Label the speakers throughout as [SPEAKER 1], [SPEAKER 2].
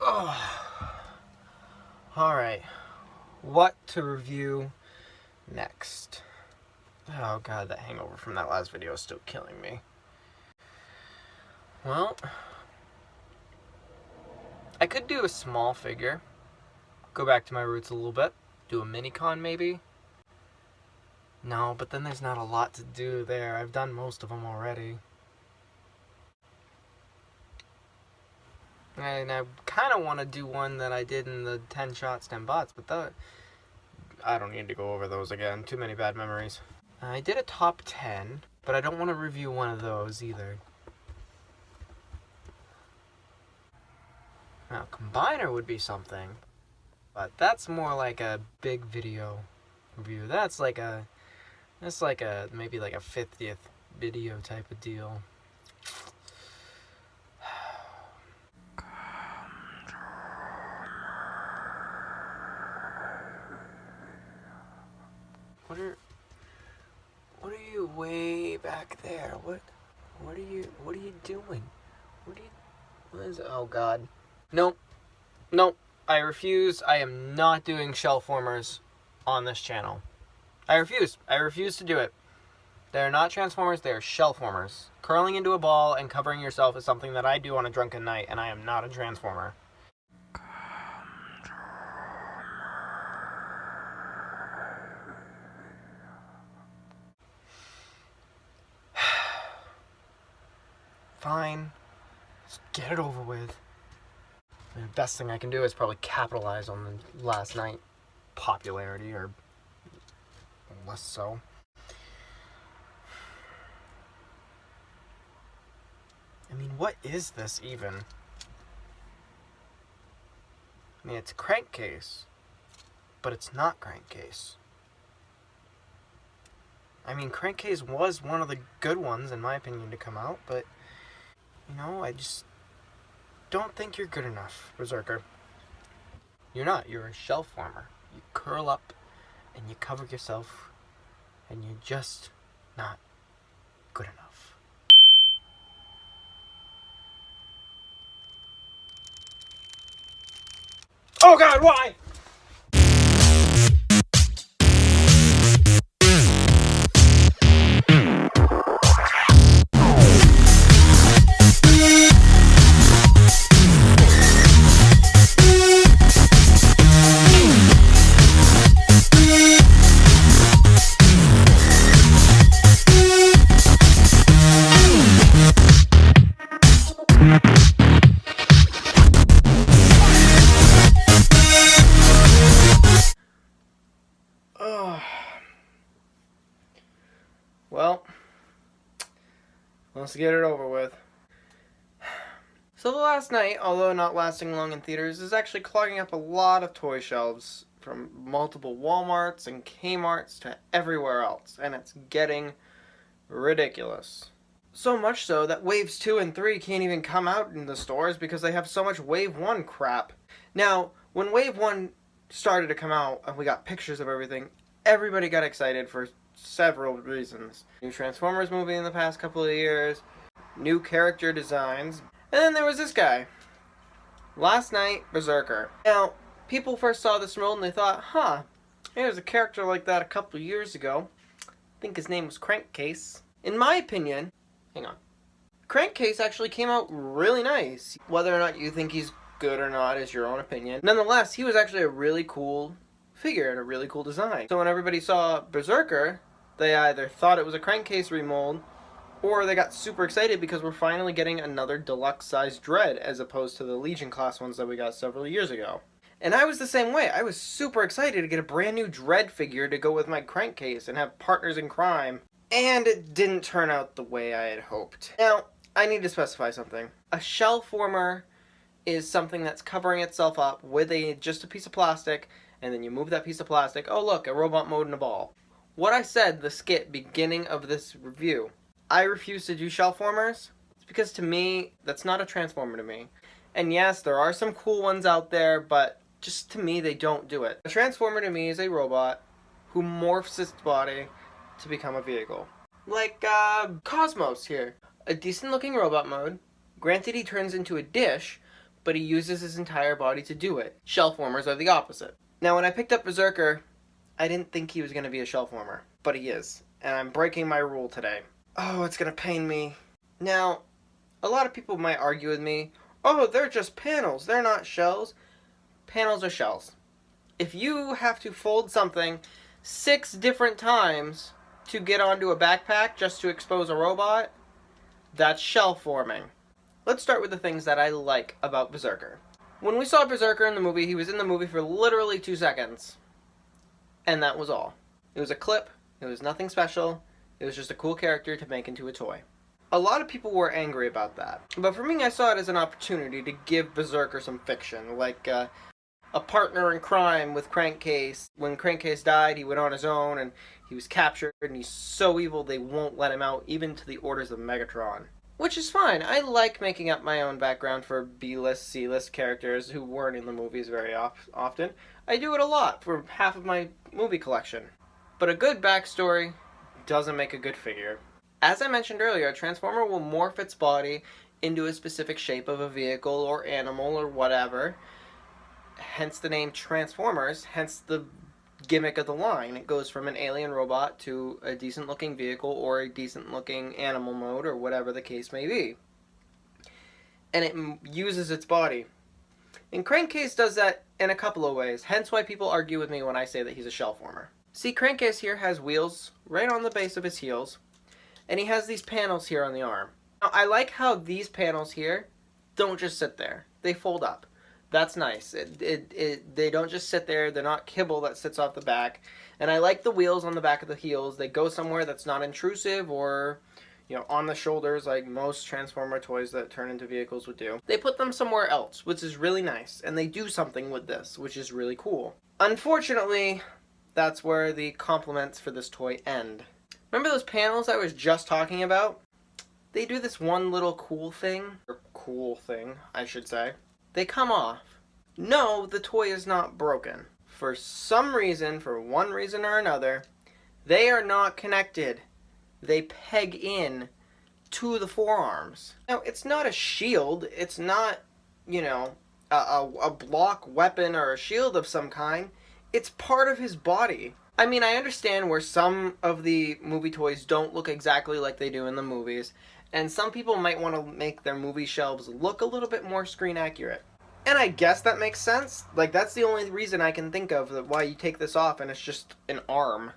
[SPEAKER 1] Oh. Alright, what to review next? Oh god, that hangover from that last video is still killing me. Well, I could do a small figure, go back to my roots a little bit, do a mini-con maybe. No, but then there's not a lot to do there. I've done most of them already. And I kind of want to do one that I did in the 10 shots, 10 bots, but I don't need to go over those again. Too many bad memories. I did a top 10, but I don't want to review one of those either. Now, Combiner would be something, but that's more like a big video review. That's like a maybe like a 50th video type of deal. What are you way back there? What are you doing? What is, oh god. Nope. I refuse. I am not doing shell formers on this channel. I refuse to do it. They're not Transformers, they are shell formers. Curling into a ball and covering yourself is something that I do on a drunken night, and I am not a Transformer. Fine. Just get it over with. The best thing I can do is probably capitalize on the last night popularity, or less so. I mean, what is this even? I mean, it's Crankcase, but it's not Crankcase. I mean, Crankcase was one of the good ones, in my opinion, to come out, but, you know, I just don't think you're good enough, Berserker. You're not. You're a shell former. You curl up and you cover yourself, and you're just not good enough. Oh god, why? Well, let's get it over with. So the last night, although not lasting long in theaters, is actually clogging up a lot of toy shelves from multiple Walmarts and Kmarts to everywhere else, and it's getting ridiculous. So much so that Waves 2 and 3 can't even come out in the stores because they have so much Wave 1 crap. Now, when Wave 1 started to come out and we got pictures of everything, everybody got excited for several reasons. New Transformers movie in the past couple of years, new character designs, and then there was this guy. Last night, Berserker. Now, people first saw this mold and they thought, huh, there's a character like that a couple of years ago. I think his name was Crankcase. In my opinion, hang on, Crankcase actually came out really nice. Whether or not you think he's good or not is your own opinion. Nonetheless, he was actually a really cool figure and a really cool design. So when everybody saw Berserker, they either thought it was a Crankcase remold, or they got super excited because we're finally getting another deluxe-sized Dread as opposed to the Legion-class ones that we got several years ago. And I was the same way. I was super excited to get a brand new Dread figure to go with my Crankcase and have partners in crime. And it didn't turn out the way I had hoped. Now, I need to specify something. A shell former is something that's covering itself up with just a piece of plastic, and then you move that piece of plastic. Oh look, a robot mode and a ball. What I said the skit beginning of this review, I refuse to do shell formers. It's because to me, that's not a Transformer to me. And yes, there are some cool ones out there, but just to me, they don't do it. A Transformer to me is a robot who morphs its body to become a vehicle. Like, Cosmos here. A decent looking robot mode. Granted, he turns into a dish, but he uses his entire body to do it. Shellformers are the opposite. Now, when I picked up Berserker, I didn't think he was going to be a shellformer, but he is. And I'm breaking my rule today. Oh, it's going to pain me. Now, a lot of people might argue with me, oh, they're just panels, they're not shells. Panels are shells. If you have to fold something 6 different times to get onto a backpack just to expose a robot, that's shell forming. Let's start with the things that I like about Berserker. When we saw Berserker in the movie, he was in the movie for literally 2 seconds. And that was all. It was a clip, it was nothing special, it was just a cool character to make into a toy. A lot of people were angry about that. But for me, I saw it as an opportunity to give Berserker some fiction, like a partner in crime with Crankcase. When Crankcase died, he went on his own, and he was captured, and he's so evil they won't let him out, even to the orders of Megatron. Which is fine. I like making up my own background for B-list, C-list characters who weren't in the movies very often. I do it a lot for half of my movie collection. But a good backstory doesn't make a good figure. As I mentioned earlier, a Transformer will morph its body into a specific shape of a vehicle or animal or whatever. Hence the name Transformers, hence the gimmick of the line. It goes from an alien robot to a decent looking vehicle or a decent looking animal mode or whatever the case may be. And it uses its body. And Crankcase does that in a couple of ways, hence why people argue with me when I say that he's a shellformer. See, Crankcase here has wheels right on the base of his heels, and he has these panels here on the arm. Now, I like how these panels here don't just sit there. They fold up. That's nice. They don't just sit there. They're not kibble that sits off the back. And I like the wheels on the back of the heels. They go somewhere that's not intrusive or, on the shoulders like most Transformer toys that turn into vehicles would do. They put them somewhere else, which is really nice. And they do something with this, which is really cool. Unfortunately, that's where the compliments for this toy end. Remember those panels I was just talking about? They do this one little cool thing, I should say. They come off. No, the toy is not broken. For some reason, for one reason or another, they are not connected. They peg in to the forearms. Now, it's not a shield. It's not, a block weapon or a shield of some kind. It's part of his body. I mean, I understand where some of the movie toys don't look exactly like they do in the movies, and some people might want to make their movie shelves look a little bit more screen accurate. And I guess that makes sense. Like, that's the only reason I can think of why you take this off and it's just an arm.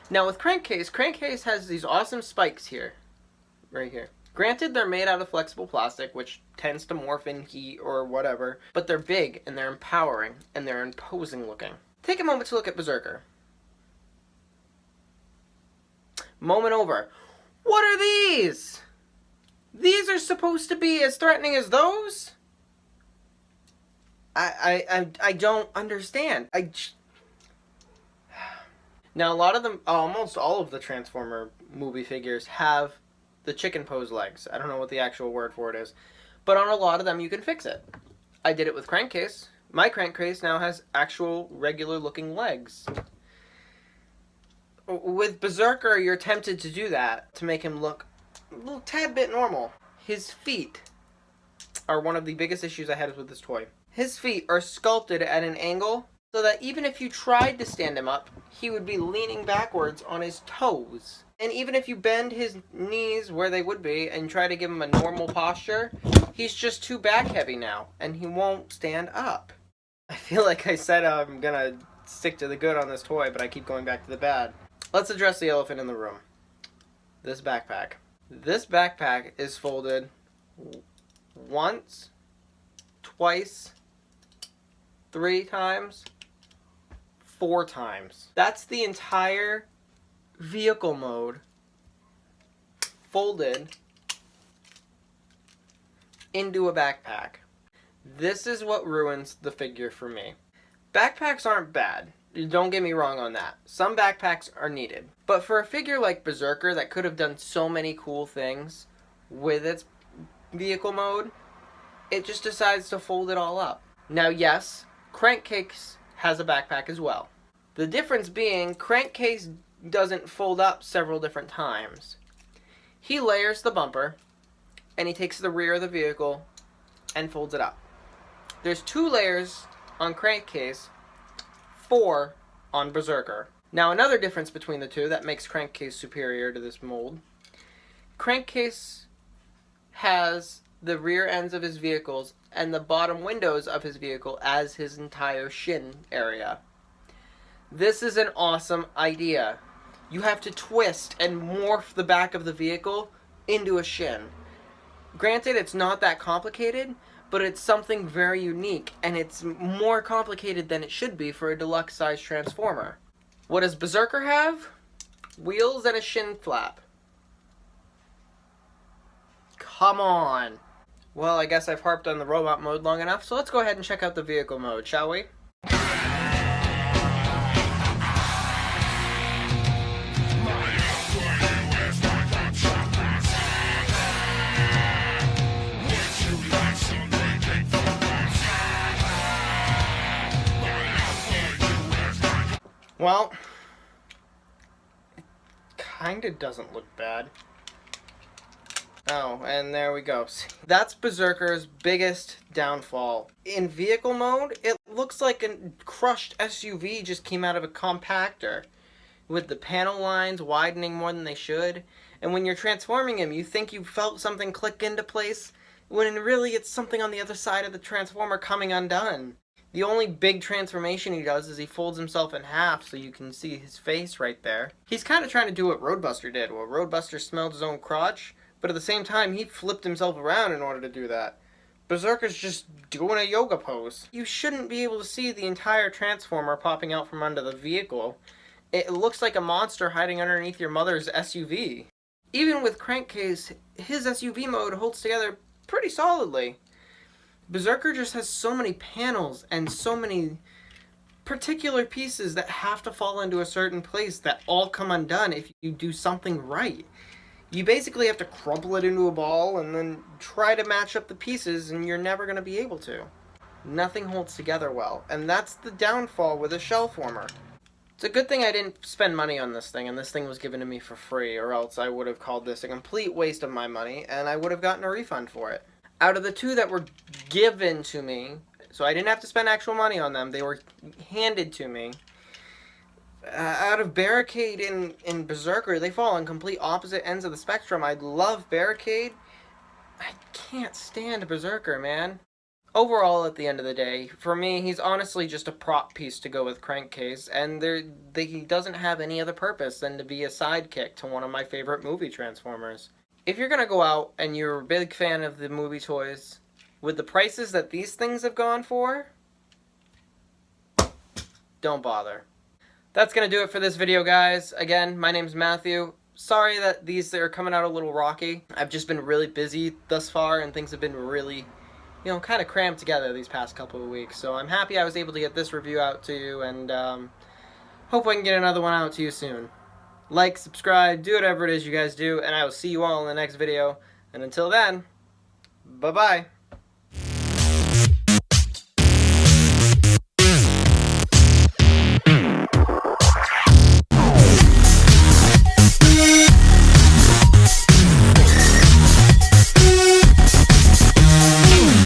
[SPEAKER 1] Now with Crankcase has these awesome spikes here. Right here. Granted, they're made out of flexible plastic, which tends to morph in heat or whatever, but they're big and they're empowering and they're imposing looking. Take a moment to look at Berserker. Moment over. What are these? These are supposed to be as threatening as those? I don't understand. Now, a lot of them, almost all of the Transformer movie figures have the chicken pose legs. I don't know what the actual word for it is. But on a lot of them, you can fix it. I did it with Crankcase. My Crankcase now has actual regular looking legs. With Berserker, you're tempted to do that to make him look a little tad bit normal. His feet are one of the biggest issues I had with this toy. His feet are sculpted at an angle so that even if you tried to stand him up, he would be leaning backwards on his toes. And even if you bend his knees where they would be and try to give him a normal posture, he's just too back heavy now, and he won't stand up. I feel like I said I'm gonna stick to the good on this toy, but I keep going back to the bad. Let's address the elephant in the room. This backpack. This backpack is folded once, twice, 3 times, 4 times. That's the entire vehicle mode folded into a backpack. This is what ruins the figure for me. Backpacks aren't bad. Don't get me wrong on that. Some backpacks are needed. But for a figure like Berserker that could have done so many cool things with its vehicle mode, it just decides to fold it all up. Now yes, Crankcase has a backpack as well. The difference being, Crankcase doesn't fold up several different times. He layers the bumper, and he takes the rear of the vehicle and folds it up. There's 2 layers on Crankcase, 4 on Berserker. Now another difference between the two that makes Crankcase superior to this mold. Crankcase has the rear ends of his vehicles and the bottom windows of his vehicle as his entire shin area. This is an awesome idea. You have to twist and morph the back of the vehicle into a shin. Granted, it's not that complicated, but it's something very unique, and it's more complicated than it should be for a deluxe-sized Transformer. What does Berserker have? Wheels and a shin flap. Come on. Well, I guess I've harped on the robot mode long enough, so let's go ahead and check out the vehicle mode, shall we? Well, it kinda doesn't look bad. Oh, and there we go. That's Berserker's biggest downfall. In vehicle mode, it looks like a crushed SUV just came out of a compactor, with the panel lines widening more than they should. And when you're transforming him, you think you felt something click into place, when really it's something on the other side of the Transformer coming undone. The only big transformation he does is he folds himself in half so you can see his face right there. He's kind of trying to do what Roadbuster did, where Roadbuster smelled his own crotch, but at the same time he flipped himself around in order to do that. Berserker's just doing a yoga pose. You shouldn't be able to see the entire Transformer popping out from under the vehicle. It looks like a monster hiding underneath your mother's SUV. Even with Crankcase, his SUV mode holds together pretty solidly. Berserker just has so many panels and so many particular pieces that have to fall into a certain place that all come undone if you do something right. You basically have to crumple it into a ball and then try to match up the pieces, and you're never going to be able to. Nothing holds together well, and that's the downfall with a shell former. It's a good thing I didn't spend money on this thing, and this thing was given to me for free, or else I would have called this a complete waste of my money, and I would have gotten a refund for it. Out of the 2 that were given to me, so I didn't have to spend actual money on them, they were handed to me. Out of Barricade and Berserker, they fall on complete opposite ends of the spectrum. I love Barricade. I can't stand Berserker, man. Overall, at the end of the day, for me, he's honestly just a prop piece to go with Crankcase, and he doesn't have any other purpose than to be a sidekick to one of my favorite movie Transformers. If you're gonna go out and you're a big fan of the movie toys, with the prices that these things have gone for, don't bother. That's gonna do it for this video, guys. Again, my name's Matthew. Sorry that these are coming out a little rocky. I've just been really busy thus far, and things have been really, kind of crammed together these past couple of weeks. So I'm happy I was able to get this review out to you, and hope I can get another one out to you soon. Like, subscribe, do whatever it is you guys do, and I will see you all in the next video. And until then, bye-bye.